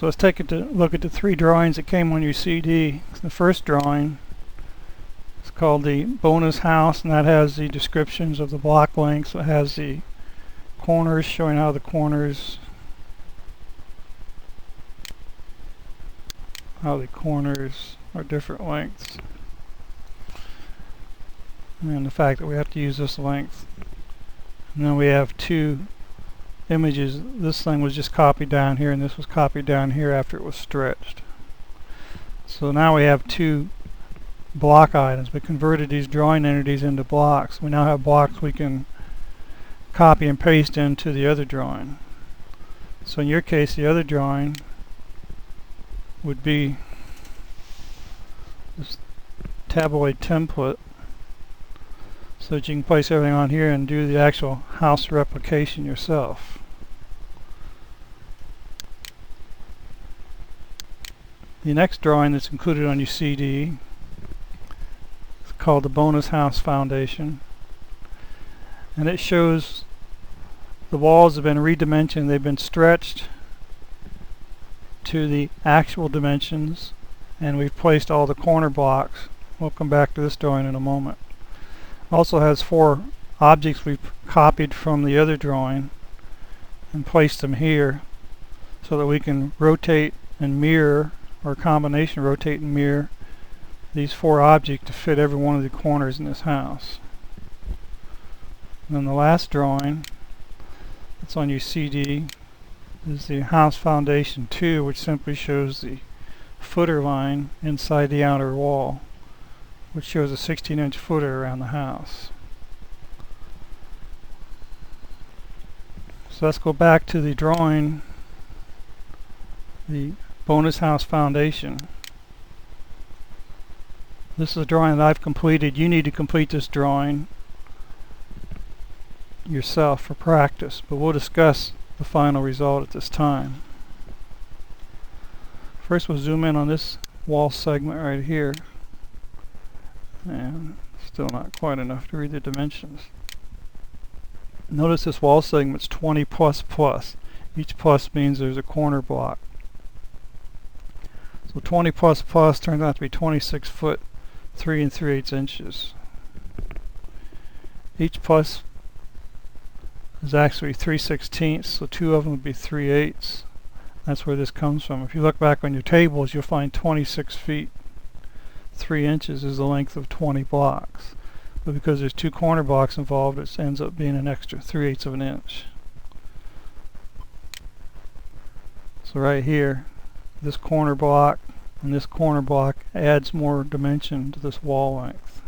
So let's take a look at the three drawings that came on your CD. The first drawing is called the bonus house, and that has the descriptions of the block lengths. It has the corners, showing how the corners are different lengths, and the fact that we have to use this length. And then we have two images. This thing was just copied down here, and this was copied down here after it was stretched. So now we have two block items. We converted these drawing entities into blocks. We now have blocks we can copy and paste into the other drawing. So in your case, the other drawing would be this tabloid template, so that you can place everything on here and do the actual house replication yourself. The next drawing that's included on your CD is called the Bonus House Foundation, and it shows the walls have been redimensioned. They've been stretched to the actual dimensions, and we've placed all the corner blocks. We'll come back to this drawing in a moment. Also has four objects we've copied from the other drawing and placed them here so that we can rotate and mirror, or a combination rotate and mirror, these four objects to fit every one of the corners in this house. And then the last drawing that's on your CD is the House Foundation 2, which simply shows the footer line inside the outer wall, which shows a 16-inch footer around the house. So let's go back to the drawing, the Bonus House Foundation. This is a drawing that I've completed. You need to complete this drawing yourself for practice, but we'll discuss the final result at this time. First, we'll zoom in on this wall segment right here, and still not quite enough to read the dimensions. Notice this wall segment's 20 plus plus. Each plus means there's a corner block. So 20 plus plus turns out to be 26 foot 3 3/8 inches. Each plus is actually 3/16, so two of them would be 3/8. That's where this comes from. If you look back on your tables, you'll find 26 feet 3 inches is the length of 20 blocks. But because there's two corner blocks involved, it ends up being an extra 3/8 of an inch. So right here, this corner block and this corner block adds more dimension to this wall length.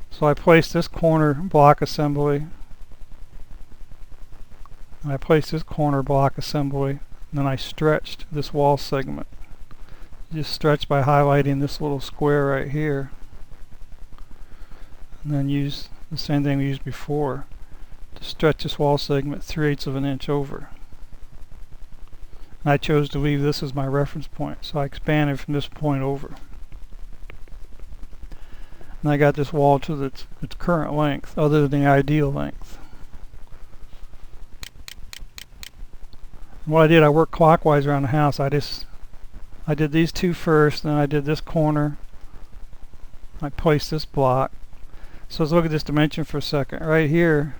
So I placed this corner block assembly, and I placed this corner block assembly, and then I stretched this wall segment. Just stretch by highlighting this little square right here, and then use the same thing we used before to stretch this wall segment 3/8 of an inch over. And I chose to leave this as my reference point, so I expanded from this point over. And I got this wall to its current length, other than the ideal length. And what I did, I worked clockwise around the house. I did these two first, then I did this corner. I placed this block. So let's look at this dimension for a second. Right here,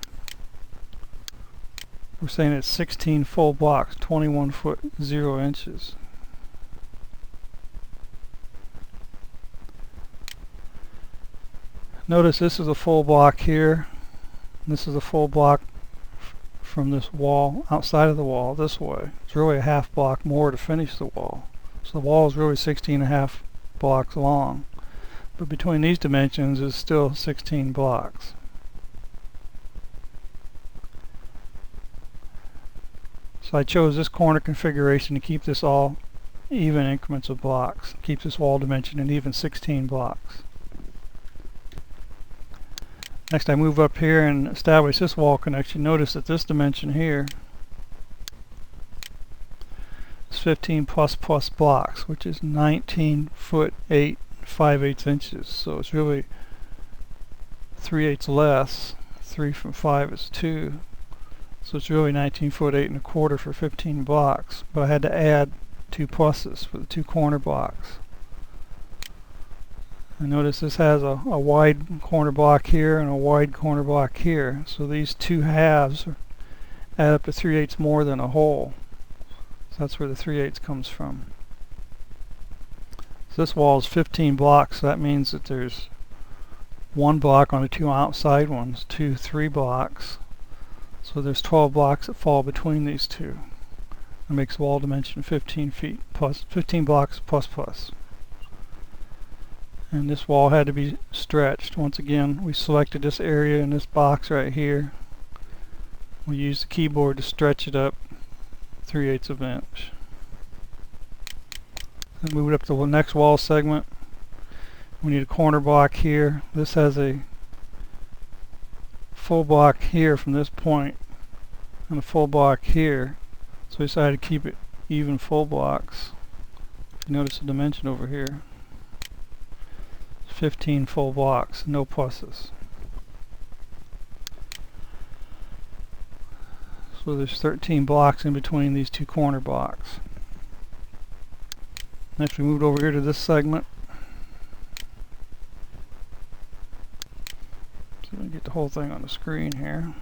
we're saying it's 16 full blocks, 21 foot 0 inches. Notice this is a full block here. This is a full block from this wall, outside of the wall, this way. It's really a half block more to finish the wall. So the wall is really 16.5 blocks long. But between these dimensions is still 16 blocks. So I chose this corner configuration to keep this all even increments of blocks. Keeps this wall dimension in even 16 blocks. Next I move up here and establish this wall connection. Notice that this dimension here is 15 plus plus blocks, which is 19 foot 8 5/8 inches. So it's really 3/8 less. 3 from 5 is 2. So it's really 19 foot 8 1/4 for 15 blocks. But I had to add 2 pluses for the 2 corner blocks. And notice this has a wide corner block here and a wide corner block here. So these 2 halves add up to 3/8 more than a whole. So that's where the 3/8 comes from. So this wall is 15 blocks. So that means that there's 1 block on the 2 outside ones, 2 3 blocks. So there's 12 blocks that fall between these 2. That makes wall dimension 15 feet plus 15 blocks plus. And this wall had to be stretched. Once again, we selected this area in this box right here. We used the keyboard to stretch it up 3/8 of an inch. Then move it up to the next wall segment. We need a corner block here. This has a full block here from this point and a full block here. So we decided to keep it even full blocks. If you notice the dimension over here. 15 full blocks, no pluses. So there's 13 blocks in between these 2 corner blocks. Next we moved over here to this segment. So we get the whole thing on the screen here.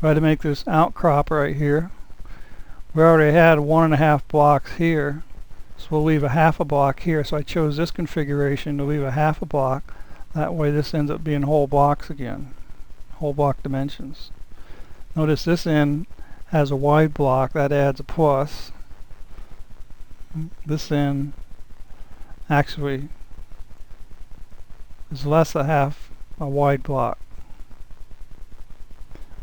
We had to make this outcrop right here. We already had 1.5 blocks here. So we'll leave a half a block here. So I chose this configuration to leave a half a block. That way this ends up being whole blocks again. Whole block dimensions. Notice this end has a wide block. That adds a plus. This end actually is less than half a wide block.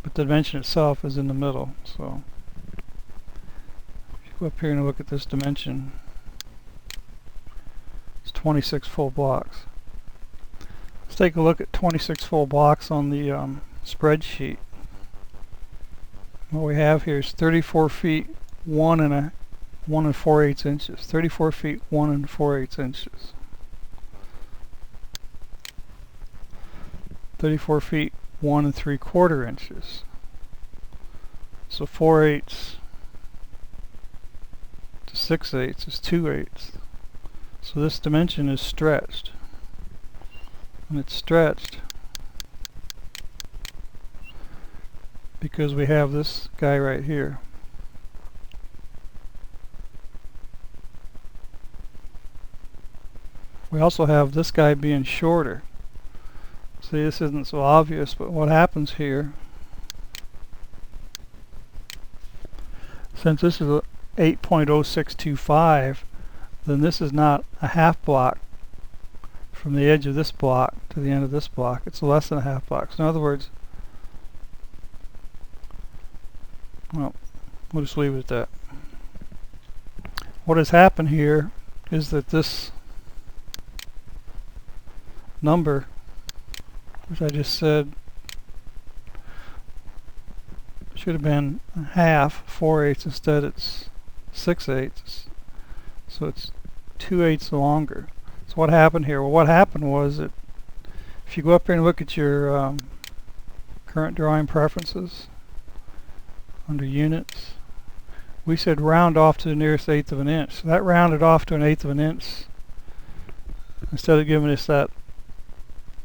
But the dimension itself is in the middle. So if you go up here and look at this dimension, 26 full blocks. Let's take a look at 26 full blocks on the spreadsheet. What we have here is 34 feet 1 4/8 inches. 34 feet 1 4/8 inches. 34 feet 1 3/4 inches. So 4/8 to 6/8 is 2/8. So this dimension is stretched. And it's stretched because we have this guy right here. We also have this guy being shorter. See, this isn't so obvious, but what happens here, since this is a 8.0625, then this is not a half block from the edge of this block to the end of this block. It's less than a half block. So in other words, well, we'll just leave it at that. What has happened here is that this number, which I just said should have been half, 4/8, instead it's 6/8. So it's 2/8 longer. So what happened here? Well, what happened was that if you go up here and look at your current drawing preferences under units, we said round off to the nearest 1/8 of an inch. So that rounded off to 1/8 of an inch instead of giving us that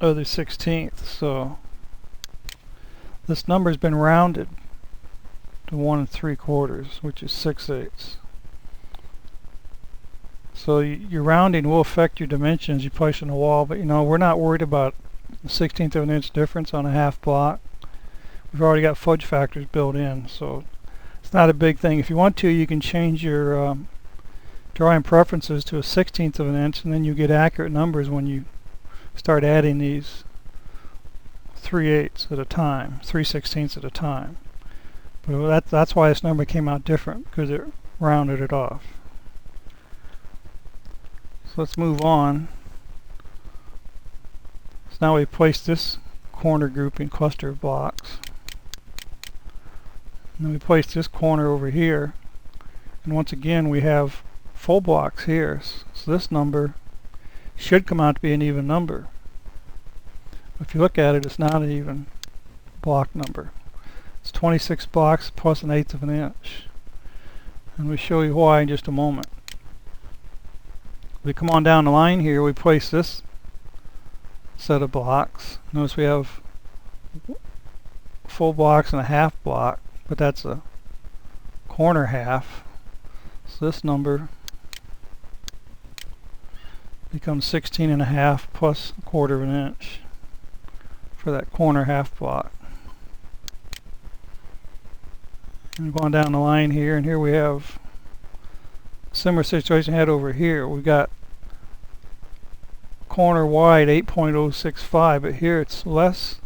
other 1/16. So this number's been rounded to 1 3/4, which is 6/8. So your rounding will affect your dimensions you place on the wall, but you know, we're not worried about a 1/16 of an inch difference on a half block. We've already got fudge factors built in, so it's not a big thing. If you want to, you can change your drawing preferences to a 1/16 of an inch, and then you get accurate numbers when you start adding these 3/8 at a time, 3/16 at a time. But that's why this number came out different, because it rounded it off. So let's move on. So now we've placed this corner grouping cluster of blocks. And then we place this corner over here. And once again we have full blocks here. So this number should come out to be an even number. If you look at it, it's not an even block number. It's 26 blocks plus 1/8 of an inch. and we'll show you why in just a moment. We come on down the line here, we place this set of blocks. Notice we have full blocks and a half block, but that's a corner half. So this number becomes 16.5 plus 1/4 of an inch for that corner half block. And going down the line here, and here we have a similar situation had over here. We got corner wide 8.065, but here it's less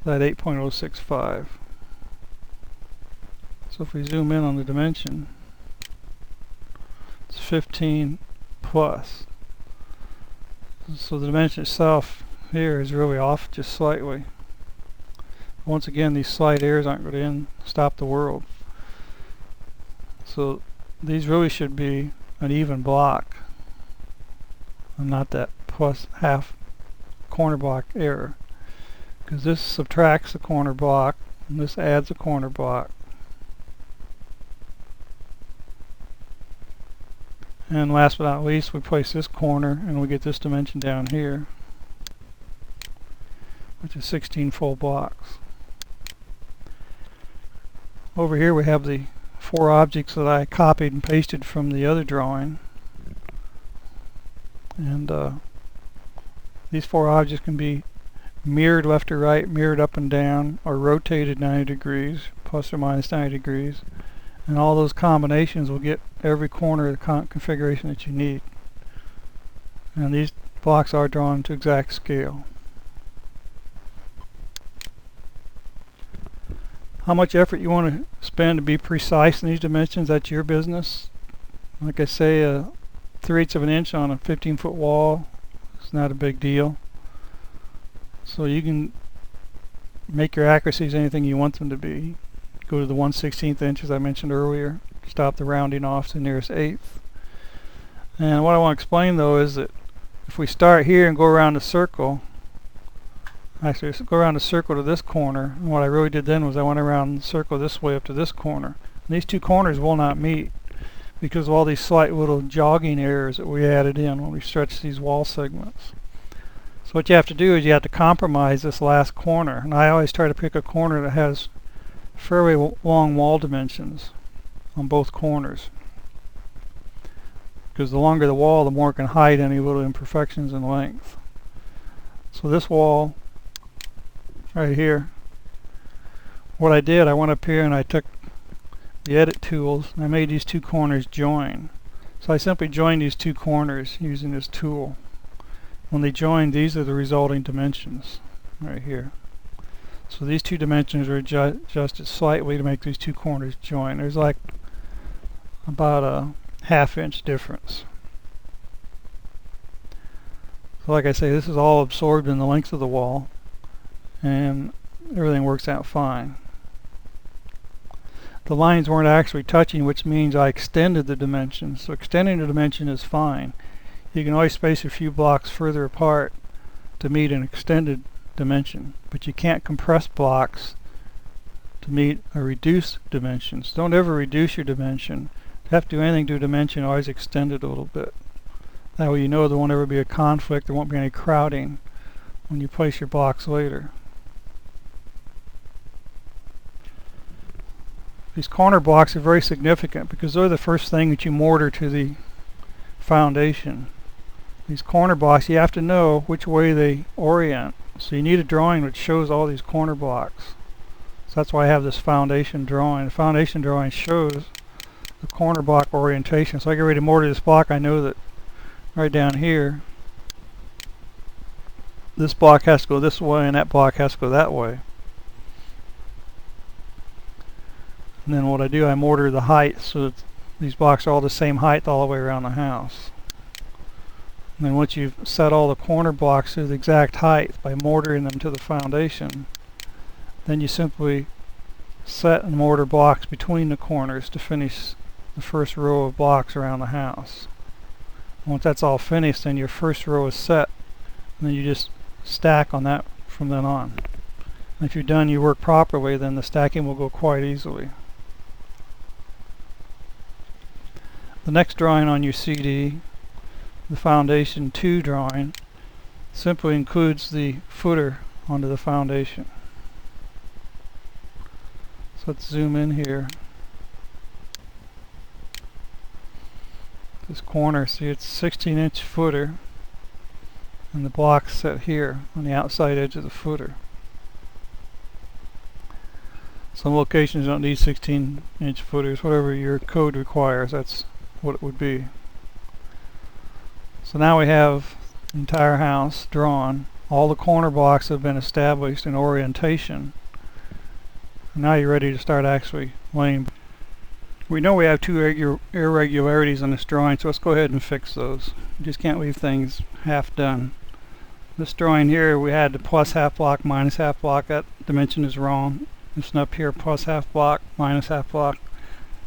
than 8.065. So if we zoom in on the dimension, it's 15 plus. So the dimension itself here is really off just slightly. Once again, these slight errors aren't going to stop the world. So these really should be an even block and not that plus half corner block error, because this subtracts the corner block and this adds a corner block. And last but not least, we place this corner and we get this dimension down here, which is 16 full blocks. Over here we have the 4 objects that I copied and pasted from the other drawing. And these 4 objects can be mirrored left to right, mirrored up and down, or rotated 90 degrees, plus or minus 90 degrees. And all those combinations will get every corner of the configuration that you need. And these blocks are drawn to exact scale. How much effort you want to spend to be precise in these dimensions, that's your business. Like I say, 3/8 of an inch on a 15-foot wall is not a big deal. So you can make your accuracies anything you want them to be. Go to the 1/16 inch as I mentioned earlier. Stop the rounding off to the nearest eighth. And what I want to explain though is that if we start here and go around the circle, actually go around the circle to this corner, and what I really did then was I went around the circle this way up to this corner. And these 2 corners will not meet because of all these slight little jogging errors that we added in when we stretched these wall segments. So what you have to do is you have to compromise this last corner, and I always try to pick a corner that has fairly long wall dimensions on both corners, because the longer the wall, the more it can hide any little imperfections in length. So this wall right here, what I did, I went up here and I took the edit tools and I made these 2 corners join. So I simply joined these 2 corners using this tool. When they join, these are the resulting dimensions right here. So these 2 dimensions are adjusted slightly to make these 2 corners join. There's like about a 1/2 inch difference. So like I say, this is all absorbed in the length of the wall, and everything works out fine. The lines weren't actually touching, which means I extended the dimensions. So extending the dimension is fine. You can always space a few blocks further apart to meet an extended dimension, but you can't compress blocks to meet a reduced dimensions. Don't ever reduce your dimension. If you have to do anything to a dimension, always extend it a little bit. That way you know there won't ever be a conflict, there won't be any crowding when you place your blocks later. These corner blocks are very significant because they're the first thing that you mortar to the foundation. These corner blocks, you have to know which way they orient. So you need a drawing which shows all these corner blocks. So that's why I have this foundation drawing. The foundation drawing shows the corner block orientation. So I get ready to mortar this block, I know that right down here this block has to go this way and that block has to go that way. And then what I do, I mortar the height so that these blocks are all the same height all the way around the house. And then once you've set all the corner blocks to the exact height by mortaring them to the foundation, then you simply set and mortar blocks between the corners to finish the first row of blocks around the house. Once that's all finished, then your first row is set, and then you just stack on that from then on. And if you're done, you work properly, then the stacking will go quite easily. The next drawing on your CD, the Foundation 2 drawing, simply includes the footer onto the foundation. So let's zoom in here. This corner, see, it's 16-inch footer, and the block's set here on the outside edge of the footer. Some locations don't need 16-inch footers. Whatever your code requires, that's what it would be. So now we have the entire house drawn. All the corner blocks have been established in orientation. And now you're ready to start actually laying. We know we have two irregularities on this drawing, so let's go ahead and fix those. You just can't leave things half done. This drawing here, we had the plus half block, minus half block. That dimension is wrong. This one up here, plus half block, minus half block.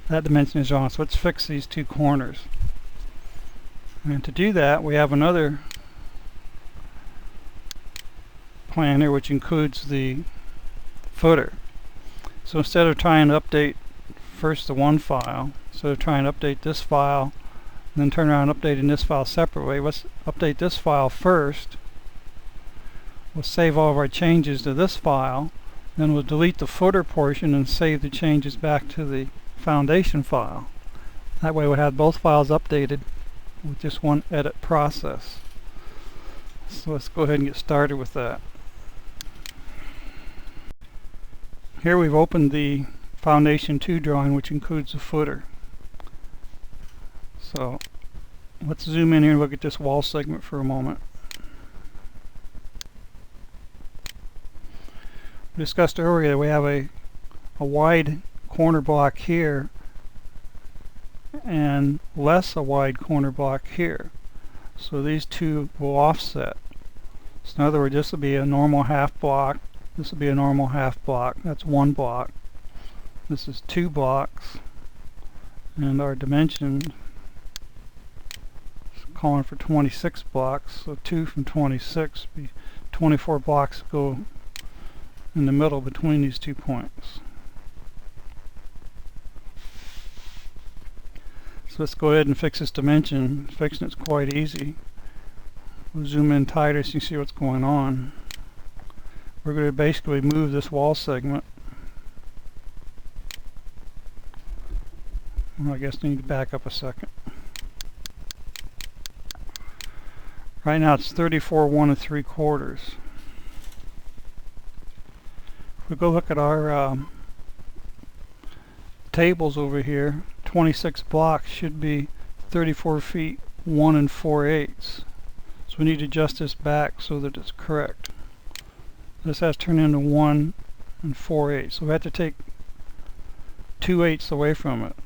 That dimension is wrong. So let's fix these two corners. And to do that, we have another plan here which includes the footer. So instead of trying to update first the one file, instead of trying to update this file and then turn around and updating this file separately, let's update this file first. We'll save all of our changes to this file, then we'll delete the footer portion and save the changes back to the foundation file. That way we'll have both files updated with just one edit process. So let's go ahead and get started with that. Here we've opened the Foundation 2 drawing, which includes the footer. So let's zoom in here and look at this wall segment for a moment. We discussed earlier that we have a wide corner block here and less a wide corner block here. So these two will offset. So in other words, this will be a normal half block. This will be a normal half block. That's one block. This is 2 blocks, and our dimension is calling for 26 blocks, so 2 from 26 be 24 blocks go in the middle between these 2 points. So let's go ahead and fix this dimension. Fixing it's quite easy. We'll zoom in tighter so you can see what's going on. We're going to basically move this wall segment. Well, I guess I need to back up a second. Right now it's 34 1 3/4. If we go look at our tables over here, 26 blocks should be 34 feet 1 4/8. So we need to adjust this back so that it's correct. This has turned into 1 4/8. So we have to take 2/8 away from it.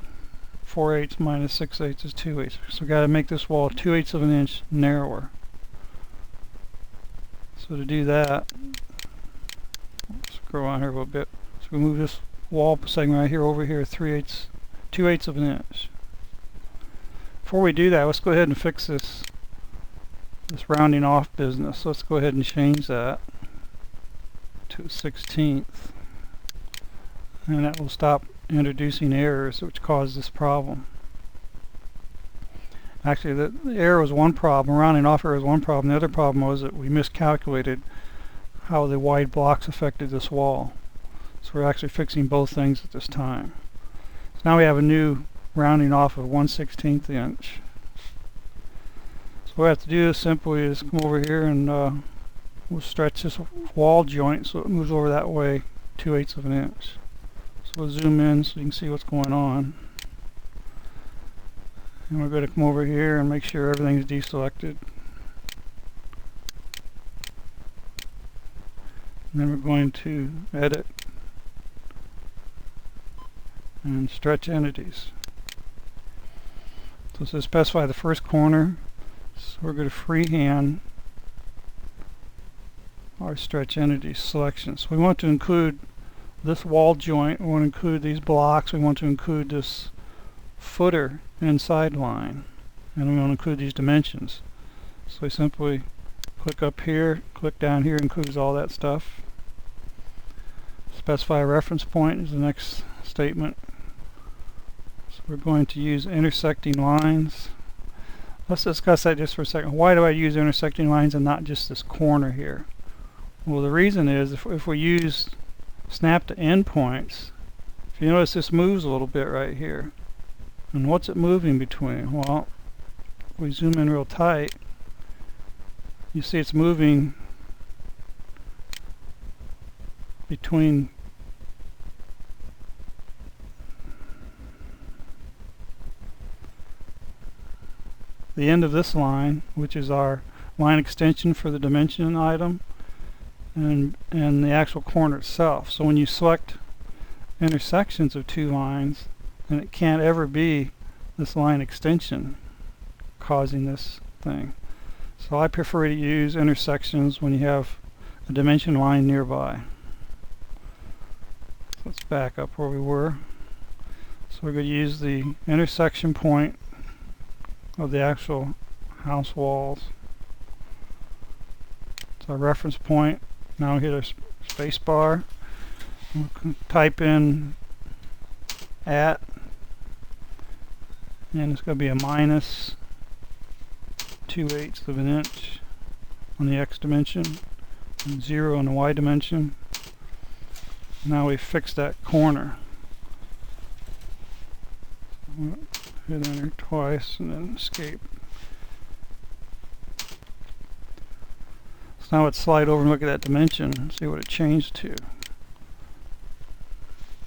4/8 minus 6/8 is 2/8. So we've got to make this wall 2/8 of an inch narrower. So to do that, scroll on here a little bit. So we move this wall segment right here over here 2/8 of an inch. Before we do that, let's go ahead and fix this rounding off business. So let's go ahead and change that to 1/16, and that will stop introducing errors which cause this problem. Actually, the error was one problem. Rounding off error was one problem. The other problem was that we miscalculated how the wide blocks affected this wall. So we're actually fixing both things at this time. So now we have a new rounding off of 1/16 inch. So what we have to do is simply is come over here and we'll stretch this wall joint so it moves over that way 2/8 of an inch. So we'll zoom in so you can see what's going on. And we're going to come over here and make sure everything's deselected. And then we're going to edit and stretch entities. So it says specify the first corner. So we're going to freehand our stretch entity selection. So we want to include this wall joint, we want to include these blocks, we want to include this footer inside line, and we want to include these dimensions. So we simply click up here, click down here, includes all that stuff. Specify a reference point is the next statement. So we're going to use intersecting lines. Let's discuss that just for a second. Why do I use intersecting lines and not just this corner here? Well, the reason is if we use snap to endpoints, if you notice this moves a little bit right here. And what's it moving between? Well, if we zoom in real tight, you see it's moving between the end of this line, which is our line extension for the dimension item, and the actual corner itself. So when you select intersections of two lines, then it can't ever be this line extension causing this thing. So I prefer to use intersections when you have a dimension line nearby. So let's back up where we were. So we're going to use the intersection point of the actual house walls. It's our reference point. Now we hit our space bar. We'll type in at, and it's going to be a minus 2/8 of an inch on the X dimension and 0 on the Y dimension. Now we fixed that corner. We'll hit enter twice and then escape. So now let's slide over and look at that dimension and see what it changed to.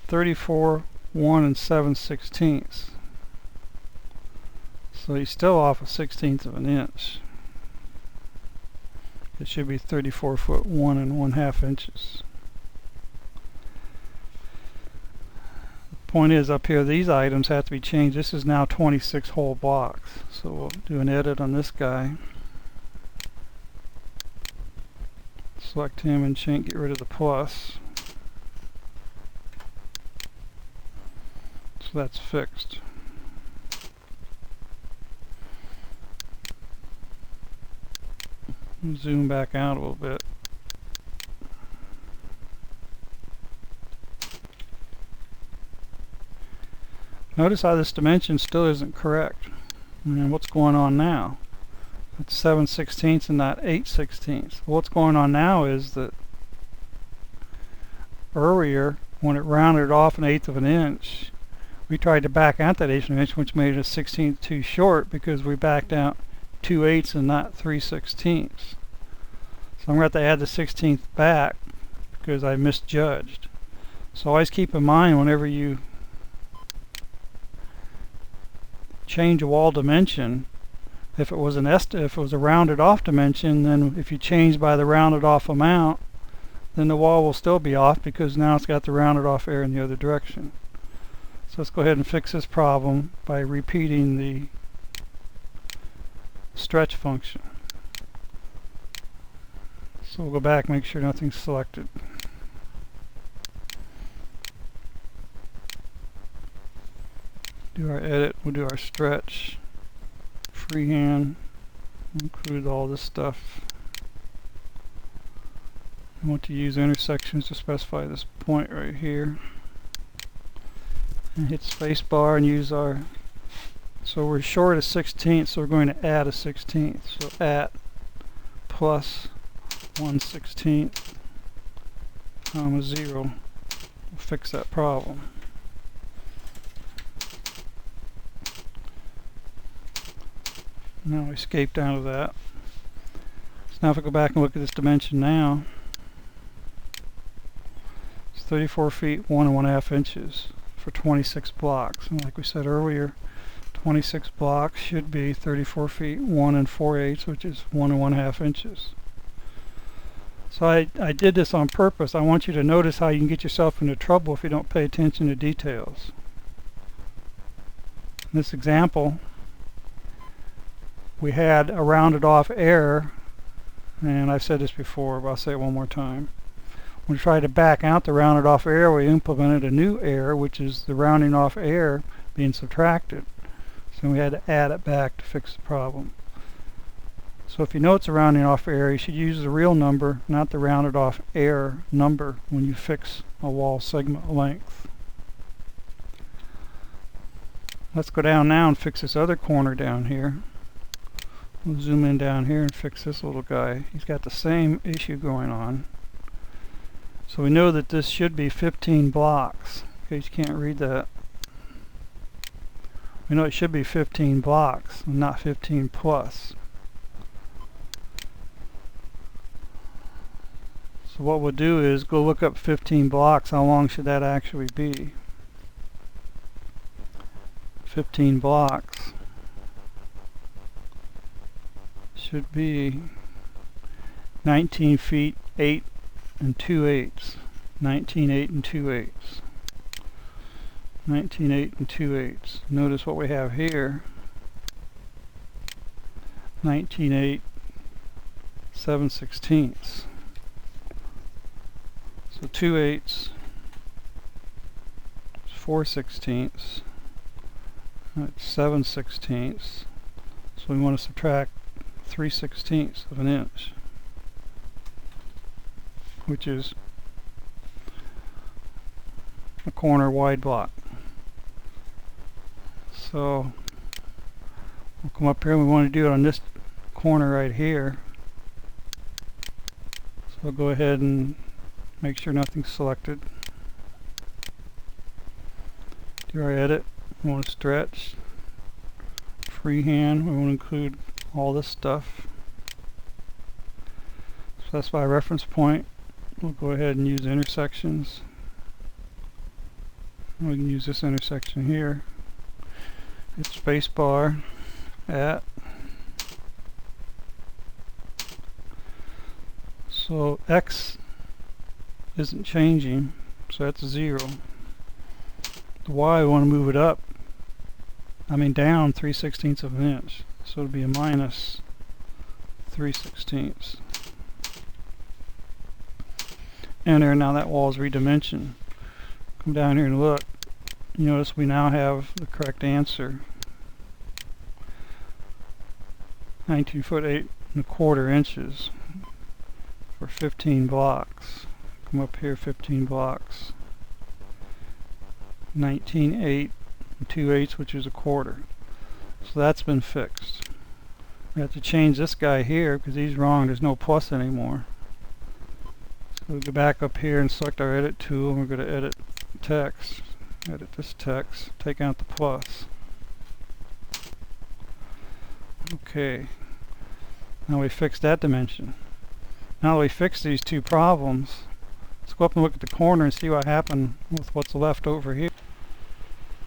34, 1 7/16. So he's still off a 1/16 of an inch. It should be 34 foot 1 1/2 inches. The point is, up here these items have to be changed. This is now 26 whole blocks. So we'll do an edit on this guy. Select him and get rid of the plus. So that's fixed. Zoom back out a little bit. Notice how this dimension still isn't correct. And what's going on now? It's 7/16 and not 8/16. What's going on now is that earlier, when it rounded off 1/8 of an inch, we tried to back out that 1/8 of an inch, which made it a 1/16 too short because we backed out 2/8 and not 3/16. So I'm going to have to add the 1/16 back because I misjudged. So always keep in mind whenever you change a wall dimension, if it was a rounded off dimension, then if you change by the rounded off amount, then the wall will still be off because now it's got the rounded off area in the other direction. So let's go ahead and fix this problem by repeating the stretch function. So we'll go back, make sure nothing's selected. Do our edit, we'll do our stretch, freehand, include all this stuff. I want to use intersections to specify this point right here. And hit spacebar and use our, so we're short a 1/16, so we're going to add a 1/16. So at plus 1/16, comma 0 will fix that problem. Now we escaped out of that. So now if I go back and look at this dimension now, it's 34 feet 1 1/2 inches for 26 blocks. And like we said earlier, 26 blocks should be 34 feet 1 4/8, which is 1 1/2 inches. So I did this on purpose. I want you to notice how you can get yourself into trouble if you don't pay attention to details. In this example, we had a rounded off error, and I've said this before, but I'll say it one more time. When we tried to back out the rounded off error, we implemented a new error, which is the rounding off error being subtracted. So we had to add it back to fix the problem. So if you know it's a rounding off error, you should use the real number, not the rounded off error number, when you fix a wall segment length. Let's go down now and fix this other corner down here. We'll zoom in down here and fix this little guy. He's got the same issue going on. So we know that this should be 15 blocks. In case you can't read that. We know it should be 15 blocks, not 15 plus. So what we'll do is go look up 15 blocks. How long should that actually be? 15 blocks should be 19 feet 8 and 2/8. 19 8 and 2/8. 19 8 and 2/8. Notice what we have here. 19 8 7/16. So 2/8 is 4/16. That's 7/16. So we want to subtract 3/16 of an inch, which is a corner wide block. So we'll come up here and we want to do it on this corner right here. So we'll go ahead and make sure nothing's selected. Do our edit. We want to stretch. Freehand. We want to include all this stuff. Specify reference point. We'll go ahead and use intersections. We can use this intersection here. Hit space bar at. So X isn't changing, so that's 0. The Y, we want to move it up. Down 3/16 of an inch. So it'll be a minus 3/16. Enter. Now that wall is redimensioned. Come down here and look. You notice we now have the correct answer. 19 foot 8 1/4 inches for 15 blocks. Come up here, 15 blocks. 19 8 and 2/8, which is a quarter. So that's been fixed. We have to change this guy here because he's wrong. There's no plus anymore. So we'll go back up here and select our edit tool, and we're going to edit text. Edit this text, take out the plus. Okay, now we fixed that dimension. Now that we fixed these two problems, let's go up and look at the corner and see what happened with what's left over here.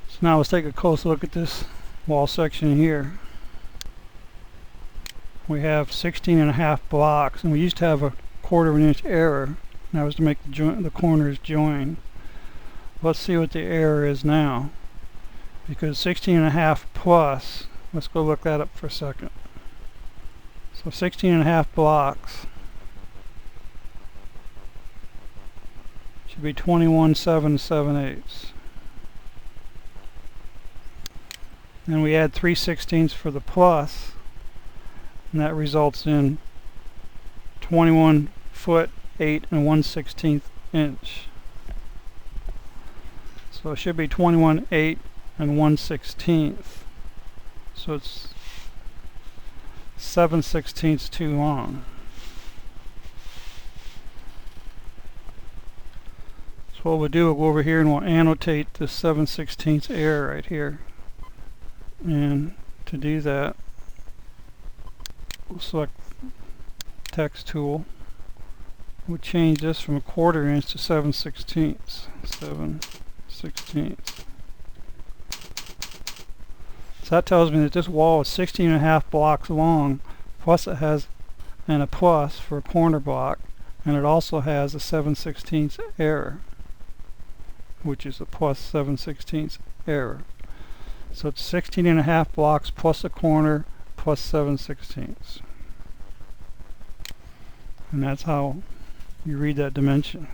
So now let's take a close look at this wall section here. We have 16.5 blocks, and we used to have a 1/4 of an inch error. That was to make the corners join. Let's see what the error is now, because 16.5 plus, let's go look that up for a second. So 16.5 blocks should be 21 7 7/8. Then we add 3/16 for the plus, and that results in 21 foot 8 and 1/16 inch. So it should be 21 8 and 1/16. So it's 7/16 too long. So what we'll do, we'll go over here and we'll annotate the 7/16 error right here. And to do that, we'll select text tool. We'll change this from a 1/4 inch to 7/16. 7/16. So that tells me that this wall is 16.5 blocks long, plus it has a plus for a corner block, and it also has a 7/16 error, which is a plus 7/16 error. So it's 16.5 blocks plus a corner plus 7/16. And that's how you read that dimension.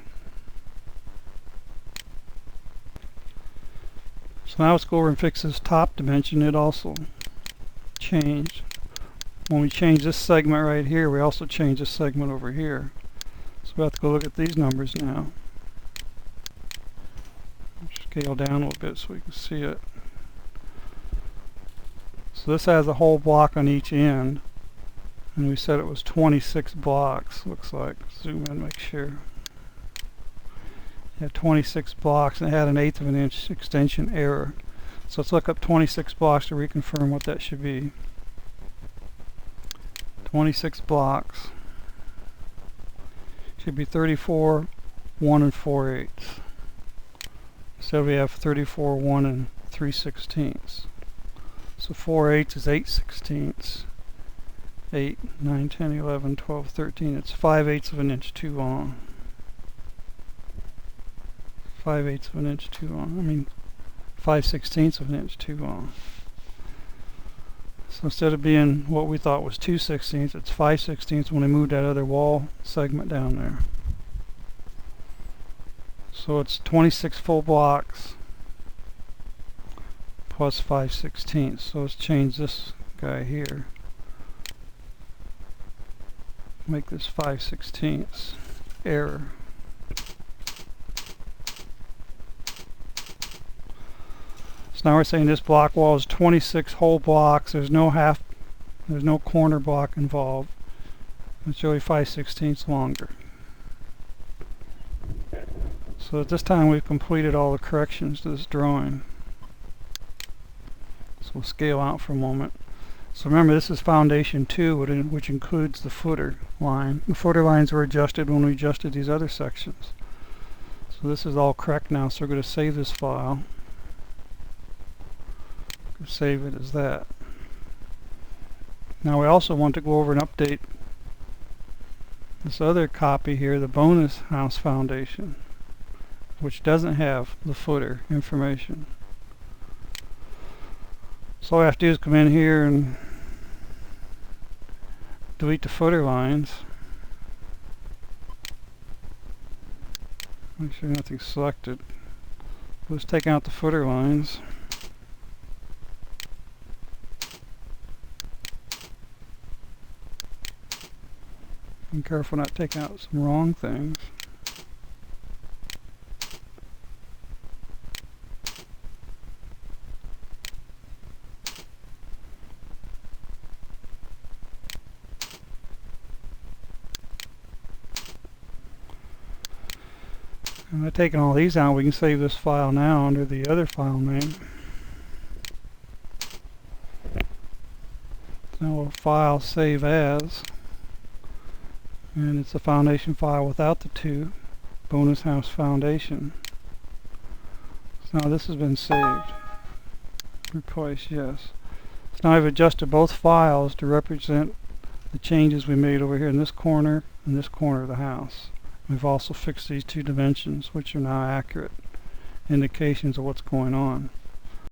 So now let's go over and fix this top dimension. It also changed. When we change this segment right here, we also change this segment over here. So we have to go look at these numbers now. Scale down a little bit so we can see it. So this has a whole block on each end, and we said it was 26 blocks. Looks like. Zoom in, make sure. It had 26 blocks, and it had an 1/8 of an inch extension error. So let's look up 26 blocks to reconfirm what that should be. 26 blocks should be 34, 1 and 4/8. So we have 34, 1 and 3/16. So 4/8 is 8/16. 8, 9, 10, 11, 12, 13. It's 5/8 of an inch too long. 5/8 of an inch too long. I mean 5/16 of an inch too long. So instead of being what we thought was 2/16, it's 5/16 when we moved that other wall segment down there. So it's 26 full blocks plus 5/16. So let's change this guy here. Make this 5/16 error. So now we're saying this block wall is 26 whole blocks. There's no corner block involved. It's really 5/16 longer. So at this time we've completed all the corrections to this drawing. So we'll scale out for a moment. So remember, this is foundation 2, which includes the footer line. The footer lines were adjusted when we adjusted these other sections. So this is all correct now, so we're going to save this file. Save it as that. Now we also want to go over and update this other copy here, the bonus house foundation, which doesn't have the footer information. So all I have to do is come in here and delete the footer lines. Make sure nothing's selected. Let's take out the footer lines. Be careful not taking out some wrong things. And by taking all these out, we can save this file now under the other file name. So we'll file save as, and it's a foundation file without the 2, bonus house foundation. So now this has been saved. Replace, yes. So now I've adjusted both files to represent the changes we made over here in this corner and this corner of the house. We've also fixed these 2 dimensions, which are now accurate indications of what's going on.